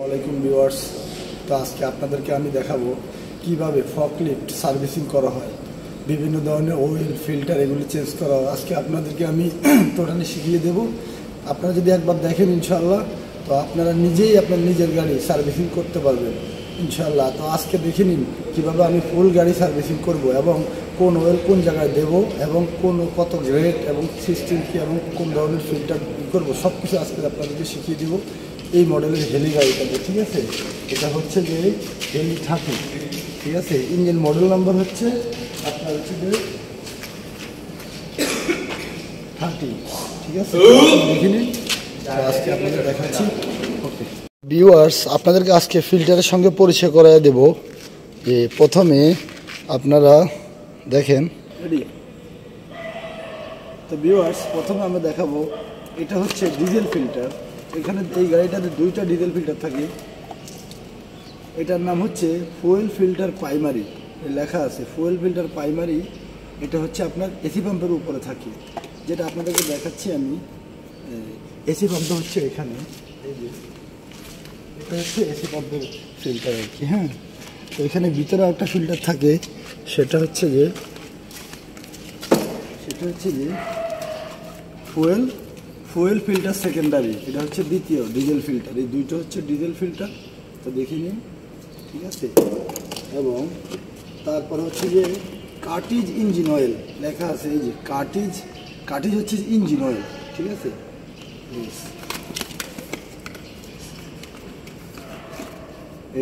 ওয়ালাইকুম ভিউয়ার্স। তো আজকে আপনাদেরকে আমি দেখাবো কিভাবে ফকলিফট সার্ভিসিং করা হয়, বিভিন্ন ধরনের অয়েল ফিল্টার এগুলি চেঞ্জ করা হয়। আজকে আপনাদেরকে আমি টোটালি শিখিয়ে দেব। আপনারা যদি একবার দেখেন ইনশাআল্লাহ, তো আপনারা নিজেই আপনার নিজের গাড়ি সার্ভিসিং করতে পারবেন ইনশাআল্লাহ। তো আজকে দেখে নিন কীভাবে আমি ফুল গাড়ি সার্ভিসিং করব এবং কোন অয়েল কোন জায়গায় দেবো এবং কত গ্রেড এবং সিস্টেম কী এবং কোন ধরনের ফিল্টার করবো, সব কিছু আজকে আপনাদেরকে শিখিয়ে দেবো এই মডেলের হেলি গাড়িটাতে। ঠিক আছে, এটা হচ্ছে যে হেলি 30, ঠিক আছে। ইঞ্জিন মডেল নাম্বার হচ্ছে আপনার হচ্ছে যে 30, ঠিক আছে। দেখে নিন, আজকে আপনাদের দেখাচ্ছি। ওকে ভিউয়ার্স, আপনাদেরকে আজকে ফিল্টারের সঙ্গে পরিচয় করায় দেব। যে প্রথমে আপনারা দেখেন, তো ভিউয়ার্স প্রথমে আমরা দেখাবো এটা হচ্ছে ডিজেল ফিল্টার। এখানে এই গাড়িটাতে দুইটা ডিজেল ফিল্টার থাকে। এটার নাম হচ্ছে ফুয়েল ফিল্টার প্রাইমারি, লেখা আছে ফুয়েল ফিল্টার প্রাইমারি। এটা হচ্ছে আপনার এসি পাম্পের উপরে থাকে, যেটা আপনাদেরকে দেখাচ্ছি আমি। এসি পাম্পটা হচ্ছে এখানে, এই যে এটা হচ্ছে এসি পাম্পের ফিল্টার আর কি। হ্যাঁ, তো এখানে ভিতরে একটা ফিল্টার থাকে, সেটা হচ্ছে যে ফুয়েল ফিল্টার সেকেন্ডারি। এটা হচ্ছে দ্বিতীয় ডিজেল ফিল্টার। এই দুইটা হচ্ছে ডিজেল ফিল্টার, তো দেখে নিন, ঠিক আছে। এবং তারপর হচ্ছে যে কার্টিজ ইঞ্জিন অয়েল লেখা আছে, এই যে কার্টিজ হচ্ছে ইঞ্জিন অয়েল, ঠিক আছে।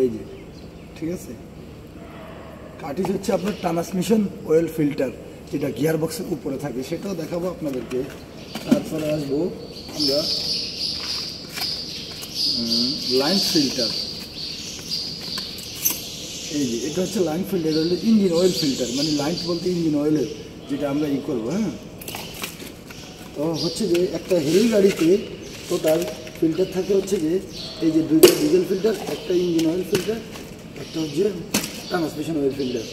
এই যে, ঠিক আছে, কার্টিজ হচ্ছে আপনার ট্রান্সমিশন অয়েল ফিল্টার, যেটা গিয়ার বক্সের উপরে থাকে, সেটাও দেখাবো আপনাদেরকে। তারপরে আসবো আমরা লাইন ফিল্টার। এই যে এটা হচ্ছে লাইন ফিল্টার, হলো ইঞ্জিন অয়েল ফিল্টার, মানে লাইন বলতে ইঞ্জিন অয়েলের, যেটা আমরা করবো। হ্যাঁ, তো হচ্ছে যে একটা হেভি গাড়িতে টোটাল ফিল্টার থাকে হচ্ছে যে এই যে দুইটা ডিজেল ফিল্টার, একটা ইঞ্জিন অয়েল ফিল্টার, একটা হচ্ছে ট্রান্সমিশন অয়েল ফিল্টার।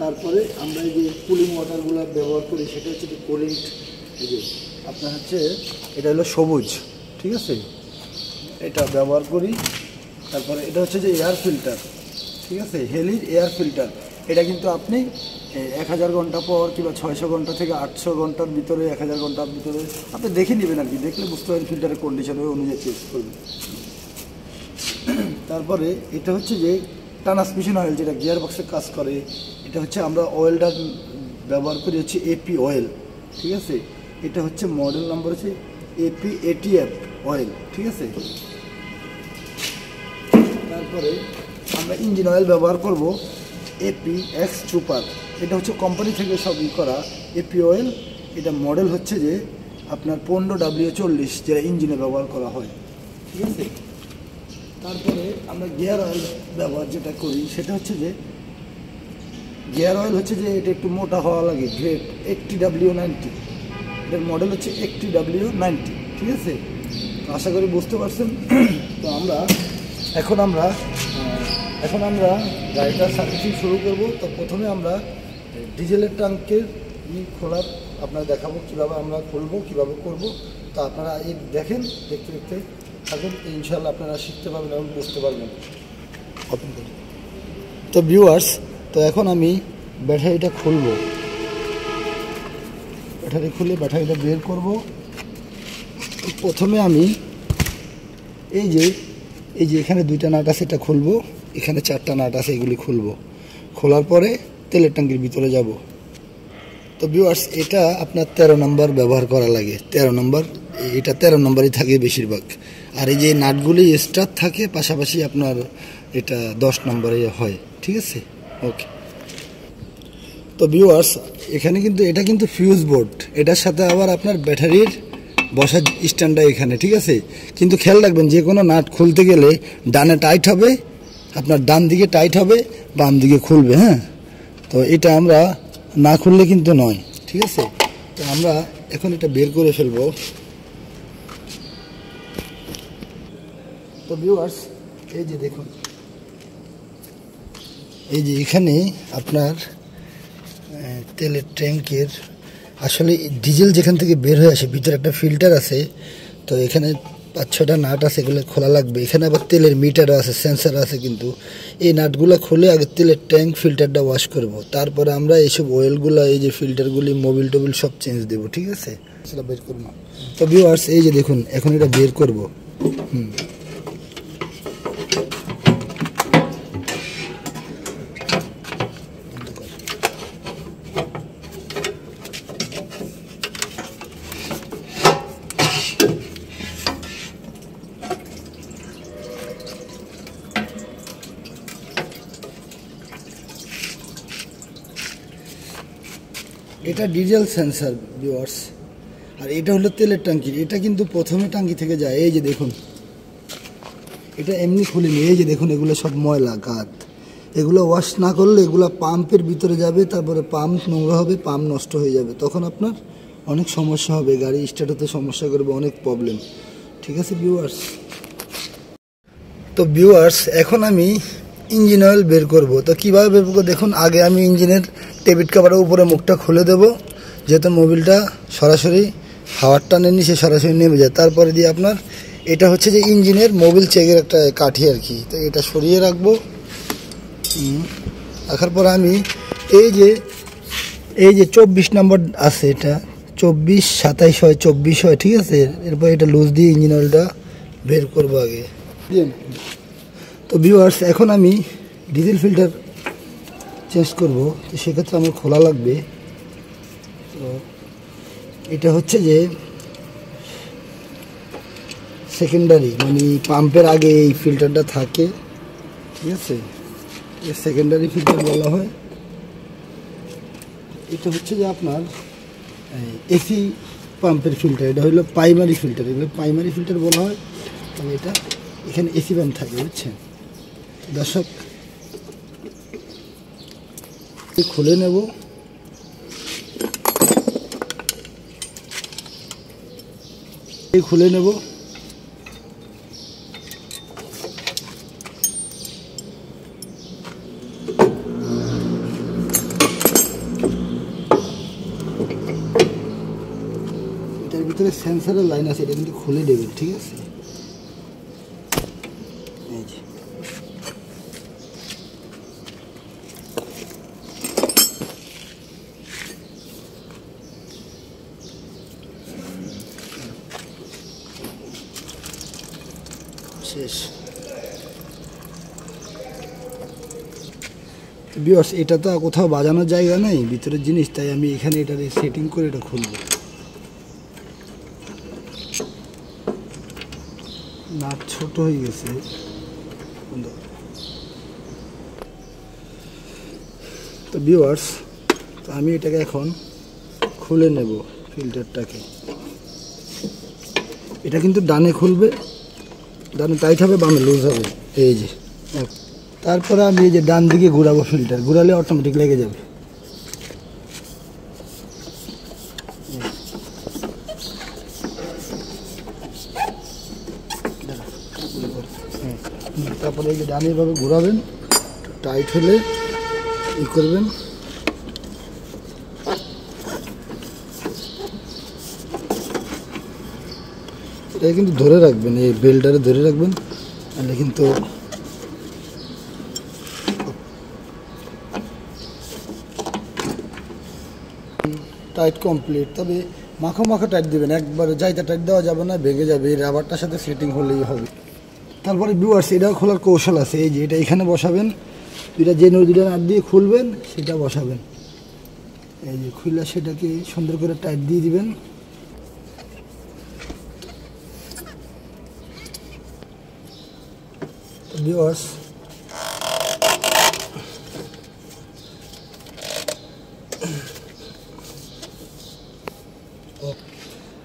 তারপরে আমরা এই যে কুলিং ওয়াটারগুলো ব্যবহার করি, সেটা হচ্ছে যে কুলিংট। এই যে আপনার হচ্ছে এটা হলো সবুজ, ঠিক আছে, এটা ব্যবহার করি। তারপরে এটা হচ্ছে যে এয়ার ফিল্টার, ঠিক আছে, হেলির এয়ার ফিল্টার। এটা কিন্তু আপনি 1000 ঘন্টা পর কিংবা 600 ঘন্টা থেকে 800 ঘন্টার ভিতরে, 1000 ঘন্টার ভিতরে আপনি দেখে নেবেন আর কি, দেখলে বুঝতে পারেন ফিল্টারের কন্ডিশন অনুযায়ী চেঞ্জ করবেন। তারপরে এটা হচ্ছে যে ট্রান্সমিশন অয়েল, যেটা গিয়ার বক্সে কাজ করে। এটা হচ্ছে আমরা অয়েলটা ব্যবহার করি হচ্ছে এপি অয়েল, ঠিক আছে। এটা হচ্ছে মডেল নাম্বার হচ্ছে APF অয়েল, ঠিক আছে। তারপরে আমরা ইঞ্জিন অয়েল ব্যবহার করব APX সুপার। এটা হচ্ছে কোম্পানি থেকে সবই করা এপি অয়েল। এটা মডেল হচ্ছে যে আপনার 15W40, যেটা ইঞ্জিনে ব্যবহার করা হয়, ঠিক আছে। তারপরে আমরা গিয়ার অয়েল ব্যবহার যেটা করি, সেটা হচ্ছে যে গিয়ার অয়েল হচ্ছে যে এটা একটু মোটা হওয়া লাগে, গ্রেড 80W90। এটার মডেল হচ্ছে 80W90, ঠিক আছে। তো আশা করি বুঝতে পারছেন। তো এখন আমরা গাড়িটা সার্ভিসিং শুরু করব। তো প্রথমে আমরা ডিজেলের ট্যাঙ্কের খোলার আপনারা দেখাবো কীভাবে আমরা খুলবো, কীভাবে করব। তো আপনারা এই দেখেন, দেখতে থাকুন, ইনশাআল্লাহ আপনারা শিখতে পারবেন এবং বুঝতে পারবেন। তো ভিউয়ার্স, তো এখন আমি ব্যাটারিটা খুলবো। ব্যাটারি খুলে ব্যাটারিটা বের করব। প্রথমে আমি এই যে এখানে দুইটা নাট আছে, এটা খুলবো। এখানে 4টা নাট আছে, এগুলি খুলবো। খোলার পরে তেলের ট্যাঙ্কির ভিতরে যাব। তো ভিউয়ার্স, এটা আপনার 13 নম্বর ব্যবহার করা লাগে। 13 নম্বর, এটা 13 নম্বরই থাকে বেশিরভাগ। আর এই যে নাটগুলি এক্সট্রা থাকে, পাশাপাশি আপনার এটা 10 নম্বরে হয়, ঠিক আছে। ওকে, তো ভিউয়ার্স এখানে কিন্তু এটা কিন্তু ফিউজ বোর্ড, এটার সাথে আবার আপনার ব্যাটারির বসার স্ট্যান্ডটা এখানে, ঠিক আছে। কিন্তু খেয়াল রাখবেন, যে কোনো নাট খুলতে গেলে ডানে টাইট হবে, আপনার ডান দিকে টাইট হবে, বাম দিকে খুলবে। হ্যাঁ, তো এটা আমরা না খুললে কিন্তু নয়, ঠিক আছে। তো আমরা এখন এটা বের করে ফেলবো। তো ভিউয়ার্স এই যে দেখুন, এই যে এখানে আপনার তেলের ট্যাঙ্কের আসলে ডিজেল যেখান থেকে বের হয়ে আসে, ভিতরে একটা ফিল্টার আছে। তো এখানে 5-6টা নাট আছে, এগুলো খোলা লাগবে। এখানে আবার তেলের মিটার আছে, সেন্সার আছে, কিন্তু এই নাটগুলো খুলে আগে তেলের ট্যাঙ্ক ফিল্টারটা ওয়াশ করব, তারপরে আমরা এইসব অয়েলগুলো, এই যে ফিল্টারগুলি, মোবিল টোবিল সব চেঞ্জ দেবো, ঠিক আছে? সেটা বের করবো। তো ভিউয়ার্স, এই যে দেখুন, এখন এটা বের করব। এটা ডিজেল সেন্সার ভিউয়ার্স, আর এটা হলো তেলের ট্যাঙ্কি। এটা কিন্তু প্রথমে ট্যাঙ্কি থেকে যায়, এই যে দেখুন, এটা এমনি খুলিনি। এই যে দেখুন, এগুলো সব ময়লা গাদ, এগুলো ওয়াশ না করলে এগুলো পাম্পের ভিতরে যাবে, তারপরে পাম্প নোংরা হবে, পাম্প নষ্ট হয়ে যাবে, তখন আপনার অনেক সমস্যা হবে, গাড়ি স্টার্ট হতে সমস্যা করবে, অনেক প্রবলেম, ঠিক আছে ভিউয়ার্স? তো ভিউয়ার্স, এখন আমি ইঞ্জিন অয়েল বের করব। তো কীভাবে বের করবো দেখুন, আগে আমি ইঞ্জিনের টেবিট কাভারের উপরে মুখটা খুলে দেবো, যেহেতু মোবিলটা সরাসরি হাওয়ার টানে নিচে সরাসরি নেমে যায়। তারপরে দিয়ে আপনার এটা হচ্ছে যে ইঞ্জিনের মোবিল চেকের একটা কাঠি আর কি, তো এটা সরিয়ে রাখবো। রাখার পর আমি এই যে 24 নম্বর আছে, এটা 24, 27 হয়, 24 হয়, ঠিক আছে? এরপর এটা লুজ দিয়ে ইঞ্জিন অয়েলটা বের করবো আগে। তো ভিউয়ার্স, এখন আমি ডিজেল ফিল্টার চেঞ্জ করব, তো সেক্ষেত্রে আমার খোলা লাগবে। তো এটা হচ্ছে যে সেকেন্ডারি, মানে পাম্পের আগে এই ফিল্টারটা থাকে, ঠিক আছে? সেকেন্ডারি ফিল্টার বলা হয়। এটা হচ্ছে যে আপনার এসি পাম্পের ফিল্টার, এটা হলো প্রাইমারি ফিল্টার, এগুলো প্রাইমারি ফিল্টার বলা হয়। তবে এটা এখানে এসি পাম্প থাকে, বুঝছেন দর্শক? খুলে নেব। খুলে নেব। এটার ভিতরে সেন্সরের লাইন আছে, এটা কিন্তু খুলে দেবেন, ঠিক আছে? শেষ। ভিউয়ার্স, এটা তো কোথাও বাজানোর জায়গা নেই, ভিতরের জিনিস, তাই আমি এখানে এটা সেটিং করে এটা খুলব। নাট ছোট হয়ে গেছে, তো ভিউয়ার্স, তো আমি এটাকে এখন খুলে নেব ফিল্টারটাকে। এটা কিন্তু ডানে খুলবে, ডানে টাইট হবে, বামে লুজ হবে, এই যে। তারপরে আমি এই যে ডান দিকে ঘুরাবো ফিল্টার, ঘুরালে অটোমেটিক লেগে যাবে। তারপরে এই যে ডানে এভাবে ঘুরাবেন, টাইট হলে ই করবেন। এটা কিন্তু ধরে রাখবেন, এই বেল্টারে ধরে রাখবেন, তাহলে কিন্তু টাইট কমপ্লিট। তবে মাখো মাখো টাইট দেবেন, একবারে যাইতে টাইট দেওয়া যাবে না, ভেঙে যাবে। এই রাবারটার সাথে সেটিং হলেই হবে। তারপরে ভিউয়ার্স, এটাও খোলার কৌশল আছে। এই যে এটা এখানে বসাবেন, এটা যে নদীটা নাট দিয়ে খুলবেন সেটা বসাবেন, এই যে খুলে সেটাকে সুন্দর করে টাইট দিয়ে দিবেন। ভিউয়ার্স,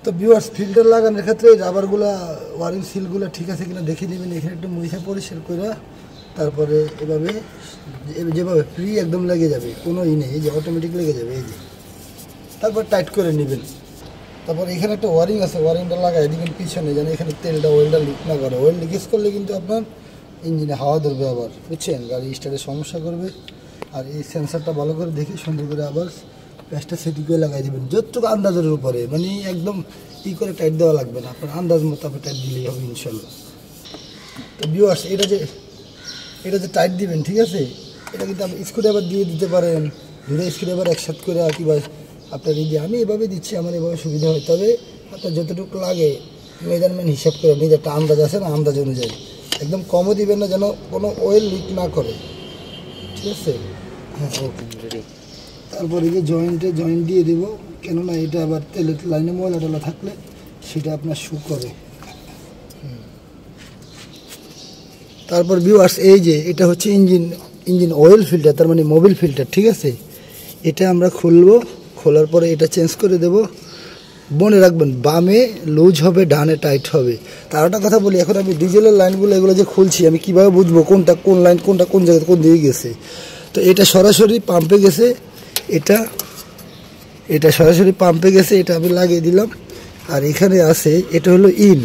তো ভিউয়ার্স, ফিল্টার লাগানোর ক্ষেত্রে রাবারগুলা, ওয়ারিং সিলগুলো ঠিক আছে কিনা দেখে নেবেন। এখানে একটু মুছে পরিষ্কার করে তারপরে এভাবে যেভাবে ফ্রি একদম লেগে যাবে, কোনো নেই, এই যে অটোমেটিক লেগে যাবে, এই যে। তারপর টাইট করে নেবেন। তারপর এখানে একটা ওয়ারিং আছে, ওয়ারিংটা লাগাই দিবেন পিছনে, যেন এখানে তেলটা ওয়েলটা লিক না করে। ওয়েল লিকেজ করলে কিন্তু আপনার ইঞ্জিনে হাওয়া ধরবে, আবার বুঝছেন, গাড়ি স্টার্টে সমস্যা করবে। আর এই সেন্সারটা ভালো করে দেখে সুন্দর করে আবার প্যাচটা সেটিং করে লাগাই দেবেন, যতটুকু আন্দাজের উপরে, মানে একদম করে টাইট দেওয়া লাগবে না, আপনার আন্দাজ মতো আপনি টাইট দিলেই হবে ইনশাল্লাহ। তো ভিউয়ার্স এটা যে টাইট দিবেন, ঠিক আছে, এটা কিন্তু আপনি স্ক্রুড্রাইভার দিয়ে দিতে পারেন, দুটো স্ক্রুড্রাইভার একসাথে করে আর কি আপনার এই যে আমি এভাবে দিচ্ছি, আমার এভাবে সুবিধা হয়। তবে আপনার যতটুকু লাগে মেজারমেন্ট হিসাব করে নিজের একটা আন্দাজ আছে না, আন্দাজ অনুযায়ী একদম কমও দিবেন না যেন কোনো অয়েল লিক না করে, ঠিক আছে। হ্যাঁ ওকে। তারপরে যে জয়েন্ট দিয়ে দেবো, কেননা এটা আবার তেলের লাইনে ময়লা টলা থাকলে সেটা আপনার শু করে। তারপর ভিউয়ার্স এই যে এটা হচ্ছে ইঞ্জিন অয়েল ফিল্টার, তার মানে মোবিল ফিল্টার, ঠিক আছে। এটা আমরা খুলবো, খোলার পরে এটা চেঞ্জ করে দেব। মনে রাখবেন বামে লুজ হবে, ডানে টাইট হবে। তার একটা কথা বলি, এখন আমি ডিজেলের লাইনগুলো এগুলো যে খুলছি, আমি কিভাবে বুঝবো কোনটা কোন লাইন, কোনটা কোন জায়গায় কোন দিকে গেছে। তো এটা সরাসরি পাম্পে গেছে, এটা সরাসরি পাম্পে গেছে, এটা আমি লাগিয়ে দিলাম। আর এখানে আছে এটা হলো ইন,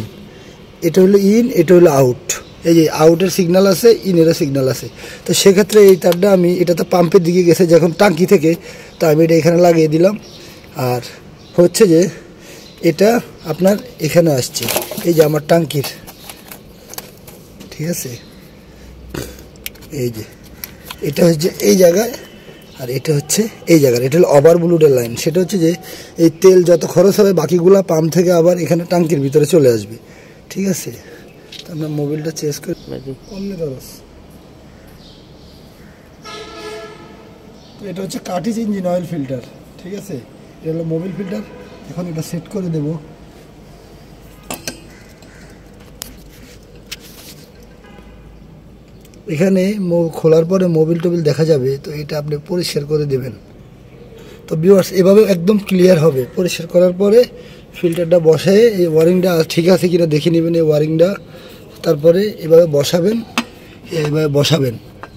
এটা হলো আউট। এই যে আউটের সিগন্যাল আছে, ইনেরও সিগন্যাল আছে। তো সেক্ষেত্রে এই তারটা আমি, এটা তো পাম্পের দিকে গেছে যখন টাঙ্কি থেকে, তো আমি এটা এখানে লাগিয়ে দিলাম। আর হচ্ছে যে এটা আপনার এখানে আসছে, এই যে আমার টাঙ্কির, ঠিক আছে। এই যে এটা হচ্ছে এই জায়গায়, আর এটা হচ্ছে এই জায়গার, এটা হলো ওভারব্লুডের লাইন। সেটা হচ্ছে যে এই তেল যত খরচ হবে বাকিগুলা পাম্প থেকে আবার এখানে টাঙ্কির ভিতরে চলে আসবে, ঠিক আছে। তো আমরা মোবিলটা চেঞ্জ করে এটা হচ্ছে কাটিজ ইঞ্জিন অয়েল ফিল্টার, ঠিক আছে। এটা হলো মোবিল ফিল্টার। এখন এটা সেট করে দেব। এখানে খোলার পরে মোবিল টোবিল দেখা যাবে, তো এটা আপনি পরিষ্কার করে দেবেন। তো ভিউয়ার্স এভাবে একদম ক্লিয়ার হবে। পরিষ্কার করার পরে ফিল্টারটা বসায় এই ওয়ারিংটা ঠিক আছে কিনা দেখে নেবেন, এই ওয়ারিংটা। তারপরে এভাবে বসাবেন,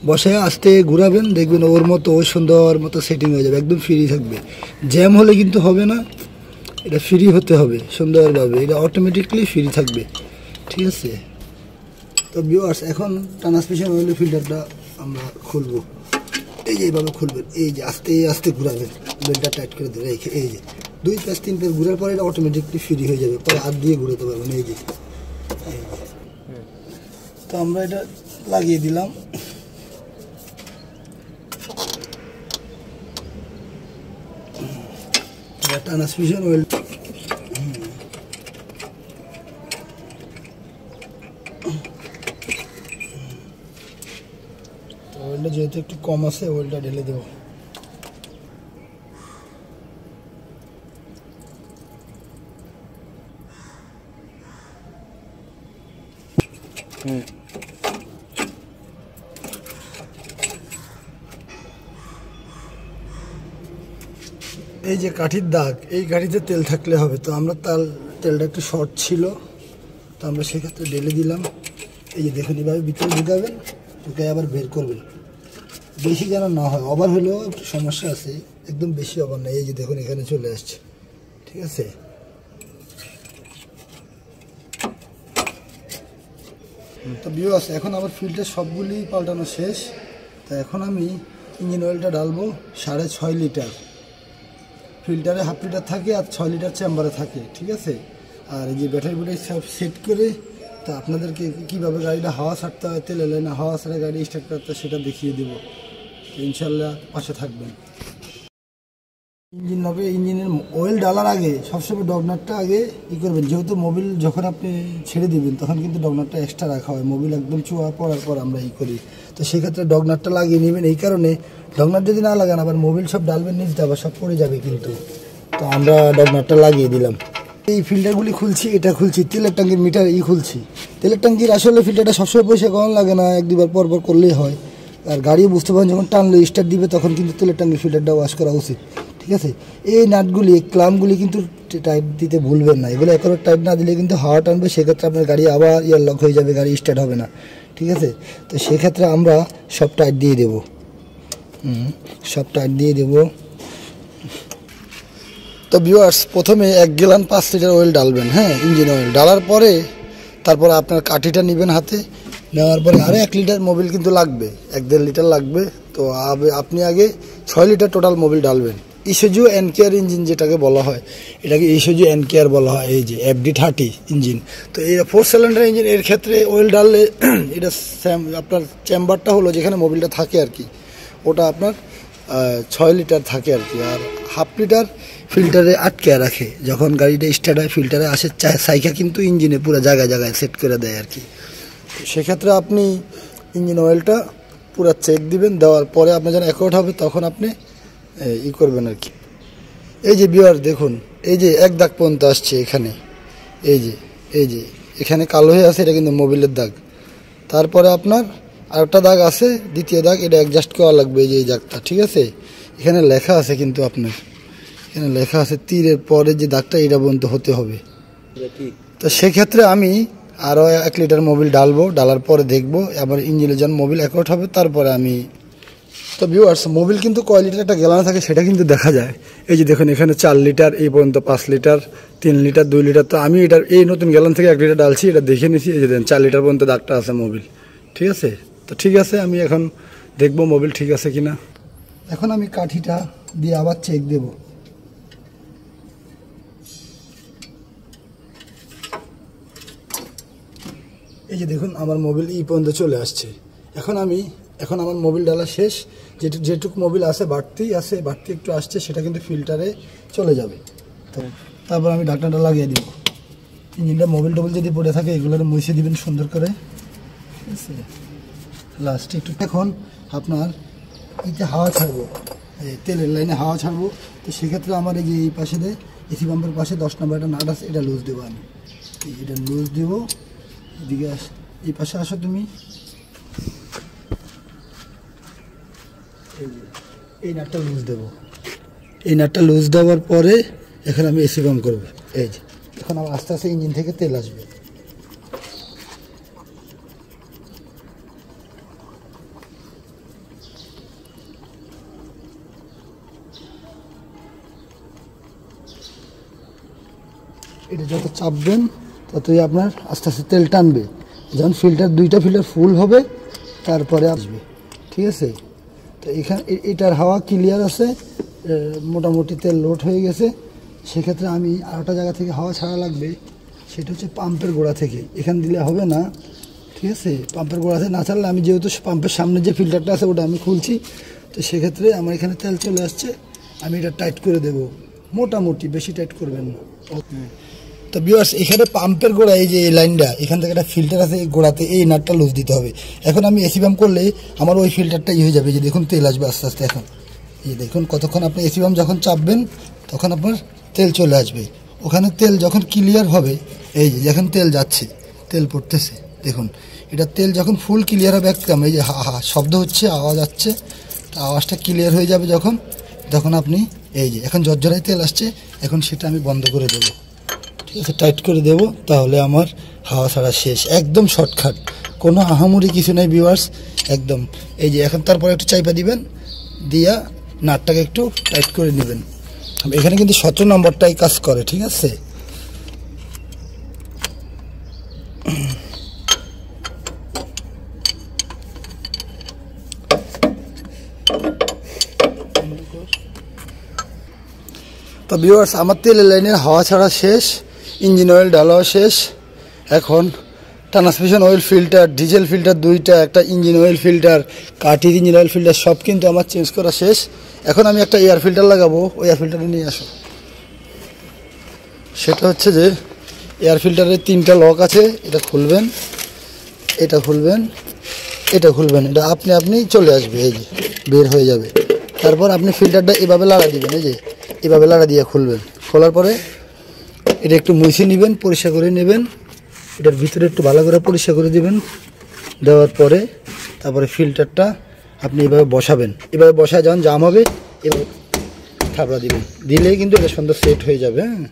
বসায় আস্তে ঘুরাবেন, দেখবেন ওর মতো ওই সুন্দর মতো সেটিং হয়ে যাবে, একদম ফ্রি থাকবে। জ্যাম হলে কিন্তু হবে না, এটা ফ্রি হতে হবে সুন্দরভাবে, এটা অটোমেটিকলি ফ্রি থাকবে, ঠিক আছে। তো ভিউয়ার্স এখন ট্রান্সমিশন অয়েল ফিল্টারটা আমরা খুলবো। এই যে এইভাবে খুলবেন, এই যে আস্তে আস্তে ঘুরাবেন, বেলটা টাইট করে ধরে রেখে এই যে 2 5 3 পেজ ঘুরার পরে এটা অটোমেটিকলি ফ্রি হয়ে যাবে, পরে হাত দিয়ে ঘুরাতে পারবেন। এই যে তো আমরা এটা লাগিয়ে দিলাম। ট্রান্সমিশন অয়েল অয়েলটা যেহেতু একটু কম আছে, অয়েলটা ঢেলে দেবো। এই যে কাঠির দাগ, এই গাড়িতে তেল থাকলে হবে। তো আমরা তেলটা একটু শর্ট ছিল, তো আমরা সেক্ষেত্রে ঢেলে দিলাম। এই যে দেখুন এইভাবে ভিতরে ঢুকাবেন, ঢুকাই আবার বের করবেন, বেশি যেন না হয়। ওভার হলেও একটু সমস্যা আছে, একদম বেশি ওভার নাই। এই যে দেখুন এখানে চলে আসছে, ঠিক আছে। তো ভিউয়ার্স এখন আমার ফিল্টার সবগুলি পাল্টানো শেষ। তো এখন আমি ইঞ্জিন অয়েলটা ঢালবো 6.5 লিটার। ফিল্টারে 1/2 লিটার থাকে আর 6 লিটার চেম্বারে থাকে, ঠিক আছে। আর এই যে ব্যাটারি সব সেট করে, তা আপনাদেরকে কীভাবে গাড়িটা হাওয়া ছাড়তে হয়, তেলে লাইনে হাওয়া ছাড়া গাড়ি স্টার্ট করতে হয় সেটা দেখিয়ে দেবো। ইনশাল্লাহ পাশে থাকবেন। ইঞ্জিনের অয়েল ডালার আগে সবসময় ডগনারটা আগে করবেন, যেহেতু মোবিল যখন আপনি ছেড়ে দিবেন তখন কিন্তু ডগনারটা এক্সট্রা রাখা হয়। মোবিল একদম চুয়া পড়ার পর আমরা করি, তো সেক্ষেত্রে ডগনারটা লাগিয়ে নেবেন। এই কারণে ডগনার যদি না লাগান আবার মোবিল সব ডালবেন নিচে আবার সব পড়ে যাবে কিন্তু। তো আমরা ডগনারটা লাগিয়ে দিলাম। এই ফিল্টারগুলি খুলছি, এটা খুলছি, তেলের ট্যাঙ্কির মিটার খুলছি। তেলের ট্যাঙ্কির আসলে ফিল্টারটা সবসময় পয়সা কম লাগে না, 1-2 বার পর করলেই হয়। আর গাড়ি বুঝতে পারেন যখন টানলে স্টার্ট দিবে তখন কিন্তু তেলের ট্যাঙ্কির ফিল্টারটা ওয়াশ করা উচিত, ঠিক আছে। এই নাটগুলি, এই ক্লামগুলি কিন্তু টাইট দিতে ভুলবেন না। এগুলো একবার টাইট না দিলে কিন্তু হাওয়া টানবে, সেক্ষেত্রে আপনার গাড়ি আবার লক হয়ে যাবে, গাড়ি স্টার্ট হবে না, ঠিক আছে। তো সেক্ষেত্রে আমরা সব টাইট দিয়ে দেবো, সব টাইট দিয়ে দেবো। তো ভিউয়ার্স প্রথমে 1 গ্যালন 5 লিটার অয়েল ডালবেন, হ্যাঁ, ইঞ্জিন অয়েল ডালার পরে তারপরে আপনার কাঠিটা নেবেন হাতে, নেওয়ার পরে আরও 1 লিটার মোবিল কিন্তু লাগবে, 1-1.5 লিটার লাগবে। তো আপনি আগে 6 লিটার টোটাল মোবিল ডালবেন, ইসুজু এনকেয়ার ইঞ্জিন যেটাকে বলা হয়, এটাকে ইসুজু এনকেয়ার বলা হয়। এই যে FD30 ইঞ্জিন, তো এই 4 সিলিন্ডার ইঞ্জিন, এর ক্ষেত্রে অয়েল ডাললে এটা আপনার চেম্বারটা হলো যেখানে মোবিলটা থাকে আর কি, ওটা আপনার 6 লিটার থাকে আর কি, আর হাফ লিটার ফিল্টারে আটকে রাখে। যখন গাড়িটা স্টার্ট হয় ফিল্টারে আসে সাইকা কিন্তু ইঞ্জিনে পুরো জায়গায় জায়গায় সেট করে দেয় আর কি। সেক্ষেত্রে আপনি ইঞ্জিন অয়েলটা পুরো চেক দিবেন, দেওয়ার পরে আপনার যখন অ্যাকোয়ার্ড হবে তখন আপনি করবেন আর কি। এই যে ভিউয়ার দেখুন, এই যে এক দাগ পর্যন্ত আসছে এখানে, এই যে এখানে কালো হয়ে আছে, এটা কিন্তু মোবিলের দাগ। তারপরে আপনার আরেকটা দাগ আছে, দ্বিতীয় দাগ, এটা অ্যাডজাস্ট করা লাগবে। এই যে এই দাগটা, ঠিক আছে, এখানে লেখা আছে কিন্তু আপনার এখানে লেখা আছে তীরের পরে যে দাগটা এটা পর্যন্ত হতে হবে। তো সেক্ষেত্রে আমি আরও 1 লিটার মোবিল ডালবো, ডালার পরে দেখবো আবার ইঞ্জিনের যখন মোবিল অ্যাকোয়ার্ড হবে তারপরে আমি। তো ভিউয়ার্স, মোবিল কিন্তু কয় লিটার একটা গ্যালান থাকে সেটা কিন্তু দেখা যায়। এই যে দেখুন এখানে 4 লিটার, এই পর্যন্ত 5 লিটার, 3 লিটার, 2 লিটার। তো আমি এটার এই নতুন গ্যালান থেকে 1 লিটার ডালছি, এটা দেখে নিছি। এই যে দেন 4 লিটার পর্যন্ত দাগটা আছে মোবিল, ঠিক আছে। তো ঠিক আছে, আমি এখন দেখবো মোবিল ঠিক আছে কিনা। এখন আমি কাঠিটা দিয়ে আবার চেক দেব। এই যে দেখুন আমার মোবিল এই পর্যন্ত চলে আসছে। এখন আমার মোবিল ডালা শেষ, যেটুকু মোবিল আছে বাড়তি একটু আসছে, সেটা কিন্তু ফিল্টারে চলে যাবে। তো তারপর আমি ঢাকনাটা লাগিয়ে দিব। ইঞ্জিনটা মোবিল টোবিল যদি পড়ে থাকে এগুলো মুছে দিবেন সুন্দর করে, ঠিক আছে। লাস্টে একটু এখন আপনার এতে হাওয়া ছাড়বো, তেলের লাইনে হাওয়া ছাড়বো। তো সেক্ষেত্রে আমার এই যে এই পাশে এসি পাম্পের পাশে 10 নম্বর একটা নাট আছে, এটা লুজ দেবো আমি। এটা লুজ দেবো, এদিকে এই পাশে আসো তুমি। এই নাটটা লুজ দেবো। এই নাটটা লুজ দেওয়ার পরে এখন আমি এসি পাম্প করবো। এই যে এখন আমার আস্তে আস্তে ইঞ্জিন থেকে তেল আসবে। এটা যত চাপবেন ততই আপনার আস্তে আস্তে তেল টানবে। যখন দুইটা ফিল্টার ফুল হবে তারপরে আসবে, ঠিক আছে। তো এখানে এটার হাওয়া ক্লিয়ার আছে, মোটামুটি তেল লোড হয়ে গেছে। সেক্ষেত্রে আমি আরেকটা জায়গা থেকে হাওয়া ছাড়া লাগবে, সেটা হচ্ছে পাম্পের গোড়া থেকে। এখান দিলে হবে না, ঠিক আছে। পাম্পের গোড়া থেকে না ছাড়লে আমি যেহেতু পাম্পের সামনে যে ফিল্টারটা আছে ওটা আমি খুলছি, তো সেক্ষেত্রে আমার এখানে তেল চলে আসছে। আমি এটা টাইট করে দেব, মোটামুটি, বেশি টাইট করবেন না। তো ভিউয়ার্স, এখানে পাম্পের গোড়া, এই যে এই লাইনটা, এখান থেকে একটা ফিল্টার আছে, এই গোড়াতে এই নাটটা লুজ দিতে হবে। এখন আমি এসি পাম্প করলে আমার ওই ফিল্টারটা হয়ে যাবে। যে দেখুন তেল আসবে আস্তে আস্তে। এখন এই দেখুন কতক্ষণ আপনি এসি পাম্প যখন চাপবেন তখন আপনার তেল চলে আসবে। ওখানে তেল যখন ক্লিয়ার হবে, এই যে যখন তেল যাচ্ছে, তেল পড়তেছে, দেখুন এটা তেল যখন ফুল ক্লিয়ার হবে একদম, এই যে শব্দ হচ্ছে, আওয়াজ আসছে, তো আওয়াজটা ক্লিয়ার হয়ে যাবে তখন আপনি এই যে এখন জর্জরাই তেল আসছে, এখন সেটা আমি বন্ধ করে দেবো, ঠিক আছে, টাইট করে দেব। তাহলে আমার হাওয়া ছাড়া শেষ, একদম শর্টকাট, কোনো আহামরি কিছু নেই ভিউয়ার্স, একদম। এই যে এখন তারপরে একটু চাইপা দিবেন, দিয়া নাটটাকে একটু টাইট করে নেবেন। এখানে কিন্তু 17 নম্বরটাই কাজ করে, ঠিক আছে। তো ভিউয়ার্স, আমার তেলের লাইনের হাওয়া ছাড়া শেষ, ইঞ্জিন অয়েল ঢালাও শেষ। এখন transmission oil filter, diesel filter দুইটা, একটা ইঞ্জিন অয়েল ফিল্টার, কাঠির ইঞ্জিন অয়েল ফিল্টার সব কিন্তু আমার চেঞ্জ করা শেষ। এখন আমি একটা এয়ার ফিল্টার লাগাবো, ওই এয়ার ফিল্টারটা নিয়ে আসো। সেটা হচ্ছে যে এয়ার ফিল্টারের 3টা লক আছে, এটা খুলবেন, এটা খুলবেন, এটা খুলবেন, এটা আপনি চলে আসবে, এই যে বের হয়ে যাবে। তারপর আপনি ফিল্টারটা এভাবে লাড়া দিবেন, এই যে এভাবে লাড়া দিয়ে খুলবেন। খোলার পরে এটা একটু মুছে নেবেন, পরিষ্কার করে নেবেন, এটার ভিতরে একটু ভালো করে পরিষ্কার করে দিবেন। দেওয়ার পরে তারপরে ফিল্টারটা আপনি এভাবে বসাবেন, এভাবে বসায় যখন জাম হবে এভাবে থাপড়া দিবেন, দিলেই কিন্তু এটা সুন্দর সেট হয়ে যাবে। হ্যাঁ,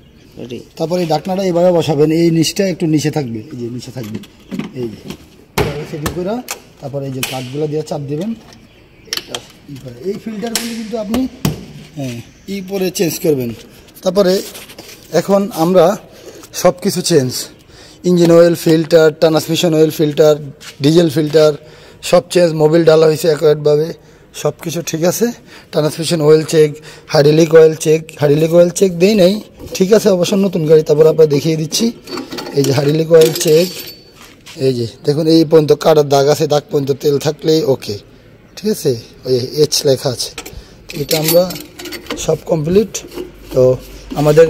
তারপরে এই ঢাকনাটা এভাবে বসাবেন, এই নিচটা একটু নিচে থাকবে, এই যে নিচে থাকবে, এই যে সেটি করে তারপরে এই যে কাঠগুলো দিয়ে চাপ দেবেন। এই ফিল্টারগুলি কিন্তু আপনি পরে চেঞ্জ করবেন। তারপরে এখন আমরা সব কিছু change, engine oil filter, transmission oil filter, diesel filter সব চেঞ্জ, মোবিল ডালা হয়েছে একভাবে, সব কিছু ঠিক আছে। Transmission oil check, hydraulic oil check দেই নাই, ঠিক আছে অবশ্য নতুন গাড়ি। তারপর আপনার দেখিয়ে দিচ্ছি, এই যে হাইড্রোলিক অয়েল চেক, এই যে দেখুন এই পর্যন্ত কাটার দাগ আছে, দাগ পর্যন্ত তেল থাকলেই ওকে, ঠিক আছে, ওই এইচ লেখা আছে। এটা আমরা সব কমপ্লিট। তো আমাদের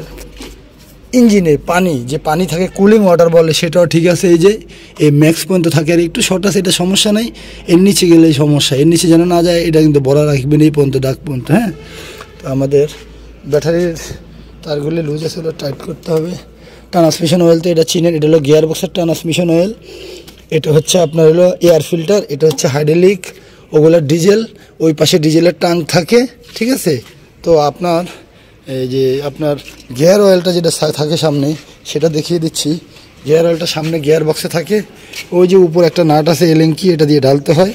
ইঞ্জিনে পানি থাকে, কুলিং ওয়াটার বলে, সেটাও ঠিক আছে। এই যে এই ম্যাক্স পর্যন্ত থাকে, আর একটু শর্ট আছে, এটা সমস্যা নেই। এর নিচে গেলেই সমস্যা, এর নিচে যেন না যায়, এটা কিন্তু বড়া রাখবেন এই পর্যন্ত, ডাক পর্যন্ত। হ্যাঁ, তো আমাদের ব্যাটারির তারগুলি লুজ আছে, ওটা টাইট করতে হবে। ট্রান্সমিশন অয়েল তো এটা চিনেন, এটা হলো গিয়ার বক্সের ট্রান্সমিশন অয়েল। এটা হচ্ছে আপনার হলো এয়ার ফিল্টার, এটা হচ্ছে হাইড্রোলিক, ওগুলো ডিজেল, ওই পাশে ডিজেলের ট্যাঙ্ক থাকে, ঠিক আছে। তো আপনার এই যে আপনার গিয়ার অয়েলটা যেটা থাকে সামনে, সেটা দেখিয়ে দিচ্ছি। গিয়ার অয়েলটা সামনে গিয়ার বক্সে থাকে, ওই যে উপর একটা নাট আছে এলেঙ্কি, এটা দিয়ে ঢালতে হয়।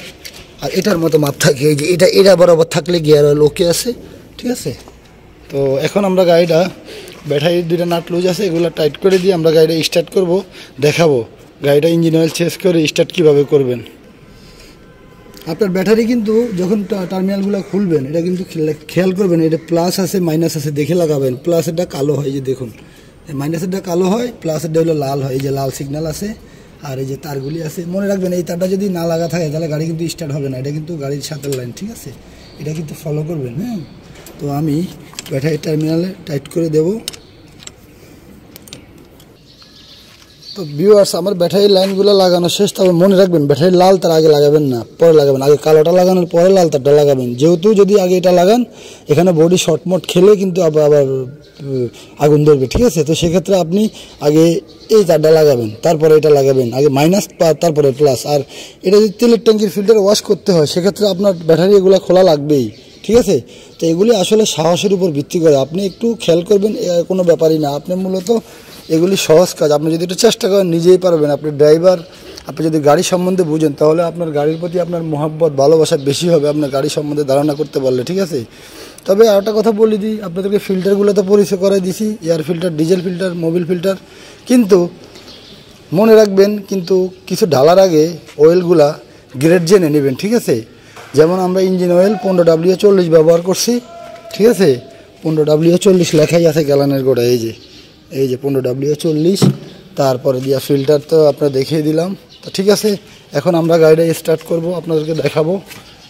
আর এটার মতো মাপ থাকে, এই যে এটা বরাবর থাকলে গিয়ার অয়েল ওকে আছে, ঠিক আছে। তো এখন আমরা গাড়িটা, ব্যাটারির দুইটা নাট লুজ আছে, এগুলো টাইট করে দিয়ে আমরা গাড়িটা স্টার্ট করব, দেখাবো গাড়িটা ইঞ্জিন অয়েল চেঞ্জ করে স্টার্ট কীভাবে করবেন। আপনার ব্যাটারি কিন্তু যখন টার্মিনালগুলো খুলবেন, এটা কিন্তু খেয়াল করবেন, এটা প্লাস আছে মাইনাস আছে দেখে লাগাবেন। প্লাসেরটা কালো হয়, যে দেখুন মাইনাসেরটা কালো হয়, প্লাসেরটা হলো লাল হয়, এই যে লাল সিগন্যাল আছে। আর এই যে তারগুলি আছে, মনে রাখবেন এই তারটা যদি না লাগা থাকে তাহলে গাড়ি কিন্তু স্টার্ট হবে না। এটা কিন্তু গাড়ির সাথে লাইন, ঠিক আছে, এটা কিন্তু ফলো করবেন। হ্যাঁ, তো আমি ব্যাটারি টার্মিনালে টাইট করে দেব। তো ভিউয়ার্স, আমার ব্যাটারির লাইনগুলো লাগানো শেষ। তবে মনে রাখবেন ব্যাটারি লাল তার আগে লাগাবেন না, পরে লাগাবেন। আগে কালোটা লাগানোর পরে লাল তারটা লাগাবেন, যেহেতু যদি আগে এটা লাগান এখানে বডি শর্টমট খেলে কিন্তু আবার আগুন ধরবে, ঠিক আছে। তো সেক্ষেত্রে আপনি আগে এই তারটা লাগাবেন, তারপরে এটা লাগাবেন, আগে মাইনাস তারপরে প্লাস। আর এটা যদি তেলের ট্যাঙ্কির ফিল্টার ওয়াশ করতে হয়, সেক্ষেত্রে আপনার ব্যাটারি এগুলো খোলা লাগবেই, ঠিক আছে। তো এগুলি আসলে সাহসের উপর ভিত্তি করে, আপনি একটু খেয়াল করবেন, কোনো ব্যাপারই না। আপনি মূলত এগুলি সহজ কাজ, আপনি যদি একটু চেষ্টা করেন নিজেই পারবেন। আপনি ড্রাইভার, আপনি যদি গাড়ি সম্বন্ধে বুঝেন, তাহলে আপনার গাড়ির প্রতি আপনার মহব্বত ভালোবাসা বেশি হবে আপনার গাড়ি সম্বন্ধে ধারণা করতে পারলে, ঠিক আছে। তবে আরেকটা কথা বলে দিই, আপনাদেরকে ফিল্টারগুলো তো পরিচয় করাই দিছি, air filter, diesel filter, Mobil filter. কিন্তু মনে রাখবেন, কিন্তু কিছু ঢালার আগে অয়েলগুলা গ্রেড জেনে নেবেন, ঠিক আছে। যেমন আমরা ইঞ্জিন অয়েল 15W40 ব্যবহার করছি, ঠিক আছে। 15W40 লেখাই আছে গ্যালানের গোড়ায়, এই যে 15W40। তারপরে দিয়া ফিল্টার তো আপনারা দেখিয়ে দিলাম। তো ঠিক আছে, এখন আমরা গাড়িটা স্টার্ট করব, আপনাদেরকে দেখাবো,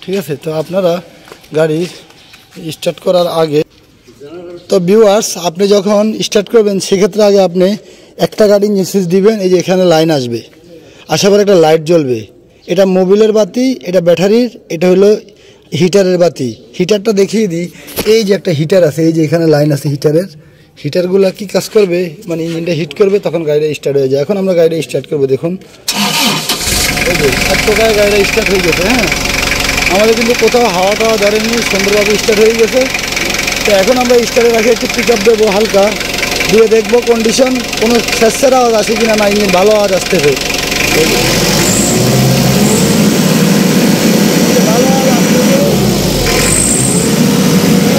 ঠিক আছে। তো আপনারা গাড়ি স্টার্ট করার আগে, তো ভিউয়ার্স, আপনি যখন স্টার্ট করবেন সেক্ষেত্রে আগে আপনি একটা গাড়ির মেসেজ দিবেন, এই যে এখানে লাইন আসবে, আসার পর একটা লাইট জ্বলবে। এটা মোবিলের বাতি, এটা ব্যাটারির, এটা হলো হিটারের বাতি। হিটারটা দেখিয়ে দিই, এই যে একটা হিটার আছে, এই যে এখানে লাইন আছে হিটারের। হিটারগুলো কি কাজ করবে, মানে ইঞ্জিনটা হিট করবে, তখন গাড়িটা স্টার্ট হয়ে যায়। এখন আমরা গাড়িটা স্টার্ট করবো, দেখুন এই যে এক প্রকার গাড়িটা স্টার্ট হয়ে গেছে। হ্যাঁ, আমাদের কিন্তু কোথাও হাওয়া টাওয়া ধরেনি, সুন্দরভাবে স্টার্ট হয়ে গেছে। তো এখন আমরা স্টার্টে রাখি, একটু পিক আপ দেবো হালকা দিয়ে, দেখবো কন্ডিশন কোনো স্যাঁতস্যাঁতে আওয়াজ আসে কিনা, না ইঞ্জিন ভালো আওয়াজ আসতেছে।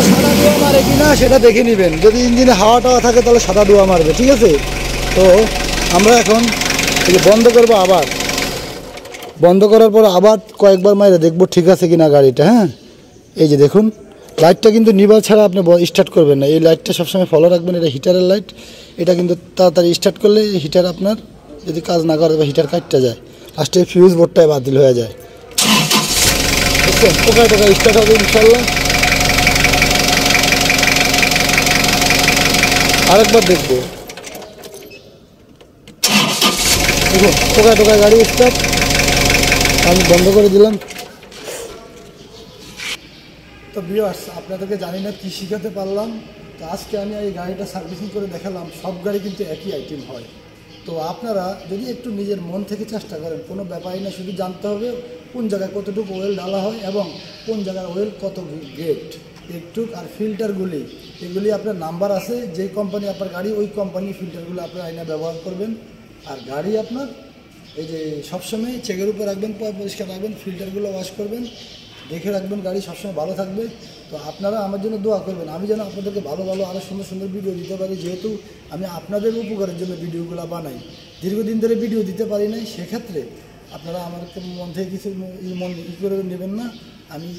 সাদা ধোঁয়া মারে কিনা সেটা দেখে নেবেন, যদি ইঞ্জিনে হাওয়া টাওয়া থাকে তাহলে সাদা ধোঁয়া মারবে, ঠিক আছে। তো আমরা এখন বন্ধ করবো, আবার বন্ধ করার পর আবার কয়েকবার মাইরে দেখবো ঠিক আছে কিনা গাড়িটা। হ্যাঁ, এই যে দেখুন, লাইটটা কিন্তু নিভাল ছাড়া আপনি স্টার্ট করবেন না, এই লাইটটা সবসময় ফলো রাখবেন। এটা হিটারের লাইট, এটা কিন্তু তাড়াতাড়ি স্টার্ট করলে হিটার আপনার যদি কাজ না করে বা হিটার কাটতে যায়, লাস্টে ফিউজ বোর্ডটাই বাতিল হয়ে যায়। বুঝছেন, পোকায় টোকায় স্টার্ট হবে ইনশাল্লাহ। আরেকবার দেখবো, দেখুন পোকায় টোকায় গাড়ি স্টার্ট, আমি বন্ধ করে দিলাম। তো ভিউয়ার্স, আপনাদেরকে জানি না কী শিখাতে পারলাম। তো আজকে আমি এই গাড়িটা সার্ভিসিং করে দেখালাম। সব গাড়ি কিন্তু একই আইটেম হয়। তো আপনারা যদি একটু নিজের মন থেকে চেষ্টা করেন, কোনো ব্যাপারই না, শুধু জানতে হবে কোন জায়গায় কতটুকু অয়েল ঢালা হয় এবং কোন জায়গার অয়েল কত গ্রেড একটু। আর ফিল্টারগুলি, এগুলি আপনার নাম্বার আছে, যেই কোম্পানি আপনার গাড়ি, ওই কোম্পানির ফিল্টারগুলো আপনার আইনা ব্যবহার করবেন। আর গাড়ি আপনার এই যে সবসময় চেকের উপর রাখবেন, পরিষ্কার রাখবেন, ফিল্টারগুলো ওয়াশ করবেন, দেখে রাখবেন, গাড়ি সবসময় ভালো থাকবে। তো আপনারা আমার জন্য দোয়া করবেন, আমি যেন আপনাদেরকে ভালো ভালো আরও সুন্দর সুন্দর ভিডিও দিতে পারি, যেহেতু আমি আপনাদের উপকারের জন্য ভিডিওগুলো বানাই। দীর্ঘদিন ধরে ভিডিও দিতে পারি নাই, সেক্ষেত্রে আপনারা আমার মন থেকে কিছু করে নেবেন না। আমি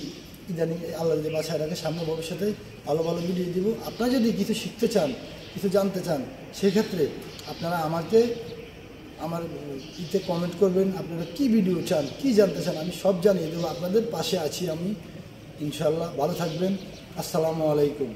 ইদানিং আল্লাহ যদি বাছায় রাখে সামনে ভবিষ্যতে ভালো ভালো ভিডিও দিব। আপনারা যদি কিছু শিখতে চান, কিছু জানতে চান, সেক্ষেত্রে আপনারা আমাকে আমার ইতে কমেন্ট করবেন, আপনারা কি ভিডিও চান, কি জানতে চান, আমি সব জানিয়ে দেবো। আপনাদের পাশে আছি আমি, ইনশাল্লাহ। ভালো থাকবেন। আসসালামু আলাইকুম।